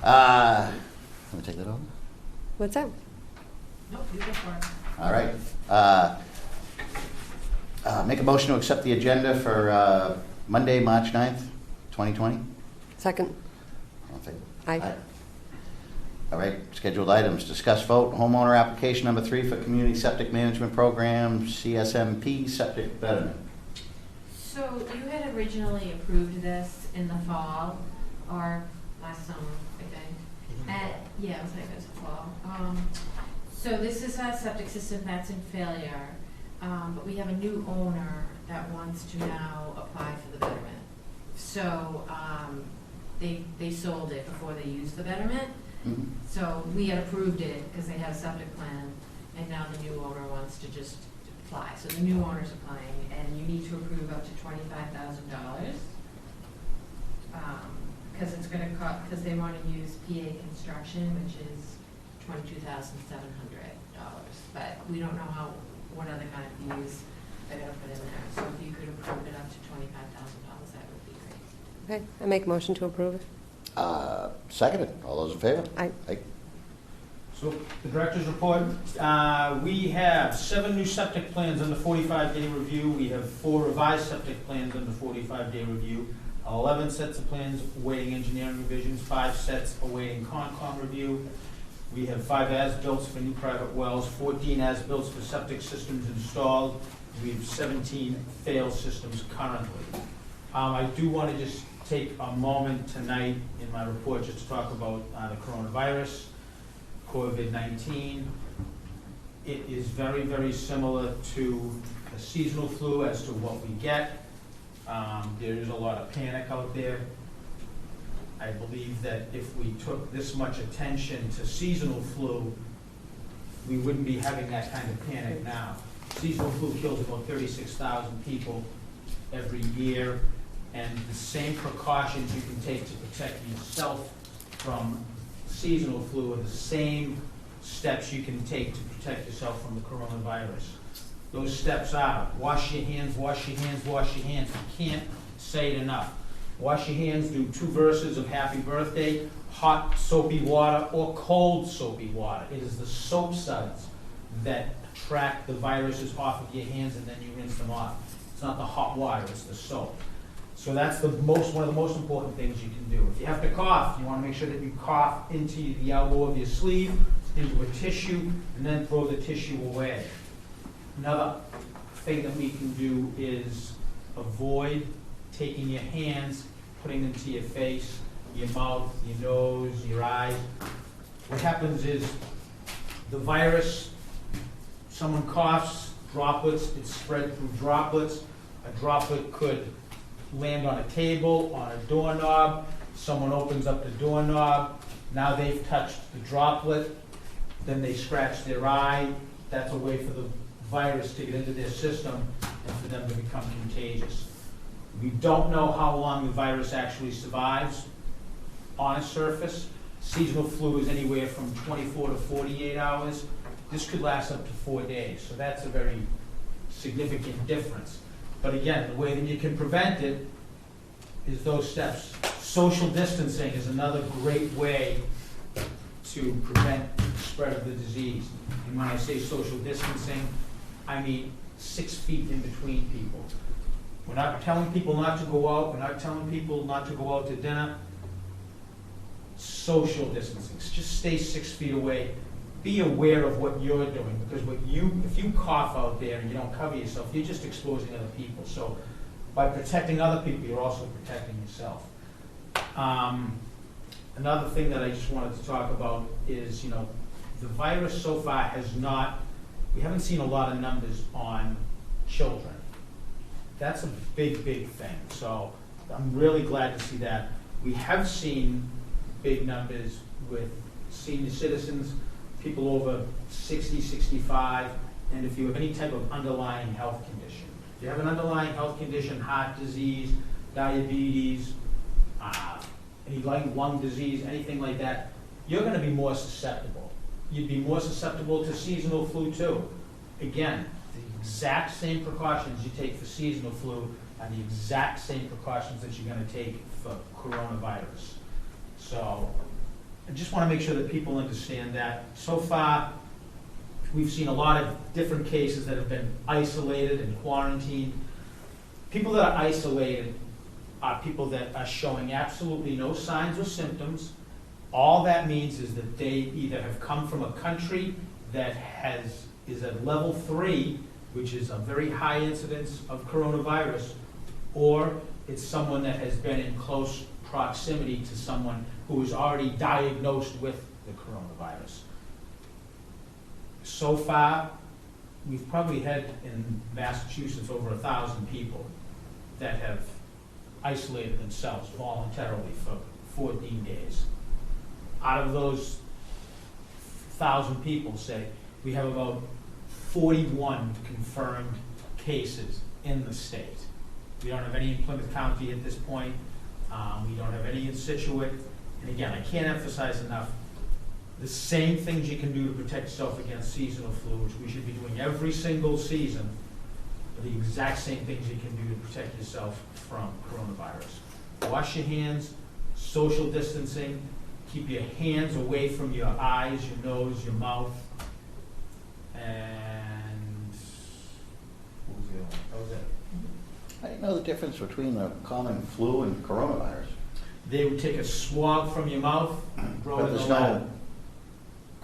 Let me take that over. What's that? Nope, you go for it. All right. Make a motion to accept the agenda for Monday, March 9th, 2020. Second. All in favor? Aye. All right, scheduled items. Discuss vote homeowner application number 3 for Community Septic Management Program, CSMP Septic Betterment. So you had originally approved this in the fall or last summer, I think. Yeah, it was like this fall. So this is a septic system that's in failure, but we have a new owner that wants to now apply for the betterment. So they sold it before they used the betterment. Mm-hmm. So we had approved it because they had a septic plan, and now the new owner wants to just apply. So the new owner's applying, and you need to approve up to $25,000 because it's going to cost. Because they want to use PA Construction, which is $22,700. But we don't know what other kind of fees they're going to put in there. So if you could approve it up to $25,000, that would be great. Okay, I make a motion to approve it. Seconded. All those in favor? Aye. Aye. So the director's report, we have 7 new septic plans under 45-day review. We have 4 revised septic plans under 45-day review. 11 sets of plans awaiting engineering revisions, 5 sets awaiting Concom review. We have 5 as-bills for new private wells, 14 as-bills for septic systems installed. We have 17 failed systems currently. I do want to just take a moment tonight in my report just to talk about the coronavirus, COVID-19. It is very, very similar to a seasonal flu as to what we get. There is a lot of panic out there. I believe that if we took this much attention to seasonal flu, we wouldn't be having that kind of panic now. Seasonal flu kills about 36,000 people every year, and the same precautions you can take to protect yourself from seasonal flu are the same steps you can take to protect yourself from the coronavirus. Those steps are wash your hands, wash your hands, wash your hands. You can't say it enough. Wash your hands, do 2 verses of happy birthday, hot soapy water or cold soapy water. It is the soap suds that attract the viruses off of your hands and then you rinse them off. It's not the hot water, it's the soap. So that's one of the most important things you can do. If you have to cough, you want to make sure that you cough into the elbow of your sleeve, into a tissue, and then throw the tissue away. Another thing that we can do is avoid taking your hands, putting them to your face, your mouth, your nose, your eyes. What happens is the virus, someone coughs, droplets, it's spread through droplets. A droplet could land on a table, on a doorknob. Someone opens up the doorknob. Now they've touched the droplet. Then they scratch their eye. That's a way for the virus to get into their system and for them to become contagious. We don't know how long the virus actually survives on a surface. Seasonal flu is anywhere from 24 to 48 hours. This could last up to 4 days, so that's a very significant difference. But again, the way that you can prevent it is those steps. Social distancing is another great way to prevent the spread of the disease. And when I say social distancing, I mean 6 feet in between people. We're not telling people not to go out. We're not telling people not to go out to dinner. Social distancing. Just stay 6 feet away. Be aware of what you're doing, because if you cough out there and you don't cover yourself, you're just exposing other people. So by protecting other people, you're also protecting yourself. Another thing that I just wanted to talk about is, the virus so far we haven't seen a lot of numbers on children. That's a big, big thing. So I'm really glad to see that. We have seen big numbers with senior citizens, people over 60, 65, and if you have any type of underlying health condition. If you have an underlying health condition, heart disease, diabetes, any lung disease, anything like that, you're going to be more susceptible. You'd be more susceptible to seasonal flu too. Again, the exact same precautions you take for seasonal flu are the exact same precautions that you're going to take for coronavirus. So I just want to make sure that people understand that. So far, we've seen a lot of different cases that have been isolated and quarantined. People that are isolated are people that are showing absolutely no signs or symptoms. All that means is that they either have come from a country that is at level 3, which is a very high incidence of coronavirus, or it's someone that has been in close proximity to someone who is already diagnosed with the coronavirus. So far, we've probably had in Massachusetts over 1,000 people that have isolated themselves voluntarily for 14 days. Out of those 1,000 people, say, we have about 41 confirmed cases in the state. We don't have any in Plymouth County at this point. We don't have any in Scituate. And again, I can't emphasize enough, the same things you can do to protect yourself against seasonal flu, which we should be doing every single season, are the exact same things you can do to protect yourself from coronavirus. Wash your hands, social distancing, keep your hands away from your eyes, your nose, your mouth, and what was the other one? That was it. I didn't know the difference between the common flu and coronavirus. They would take a swab from your mouth, throw it But in the there's lab. no,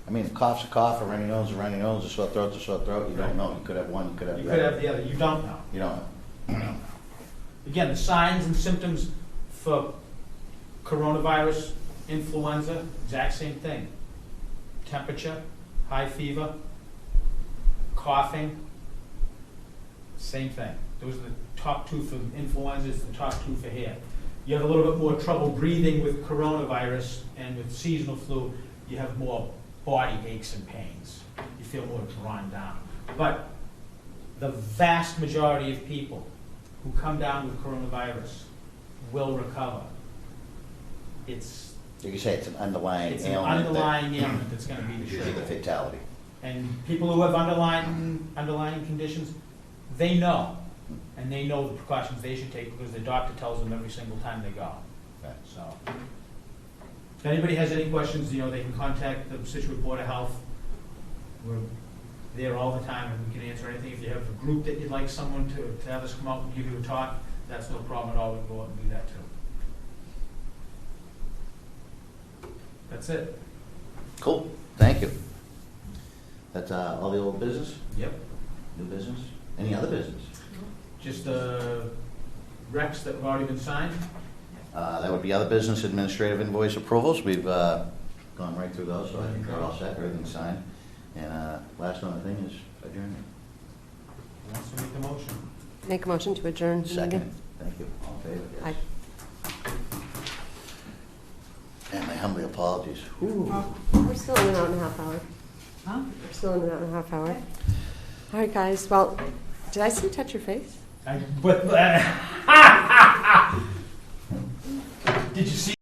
I mean, a cough's a cough, a runny nose, a runny nose, a sore throat's a sore throat. You don't know. You could have one, you could have You the could other. have the other, you don't know. You don't know. Again, the signs and symptoms for coronavirus, influenza, exact same thing. Temperature, high fever, coughing, same thing. Those are the top 2 for influenza, it's the top 2 for here. You have a little bit more trouble breathing with coronavirus, and with seasonal flu, you have more body aches and pains. You feel more drawn down. But the vast majority of people who come down with coronavirus will recover. It's You can say it's an underlying an ailment. underlying ailment that's going to be the Usually the trigger. fatality. And people who have underlying conditions, they know. And they know the precautions they should take because their doctor tells them every single time they go. Okay. So, if anybody has any questions, they can contact the Scituate Board of Health. We're there all the time and we can answer anything. If you have a group that you'd like someone to have us come out and give you a talk, that's no problem at all. We can go out and do that too. That's it. Cool. Thank you. That's all the old business? Yep. New business? Any other business? Just recs that have already been signed. That would be other business administrative invoice approvals. We've gone right through those, so I think they're all set, everything's signed. And last one, I think, is adjournment. Who wants to make the motion? Make a motion to adjourn. the meeting. Second. Thank you. All in favor? Yes. Aye. And my humbly apologies. Ooh. We're still in an hour and a half hour. Huh? We're still in an hour and a half hour. All right, guys. Well, did I still touch your face? Did you see?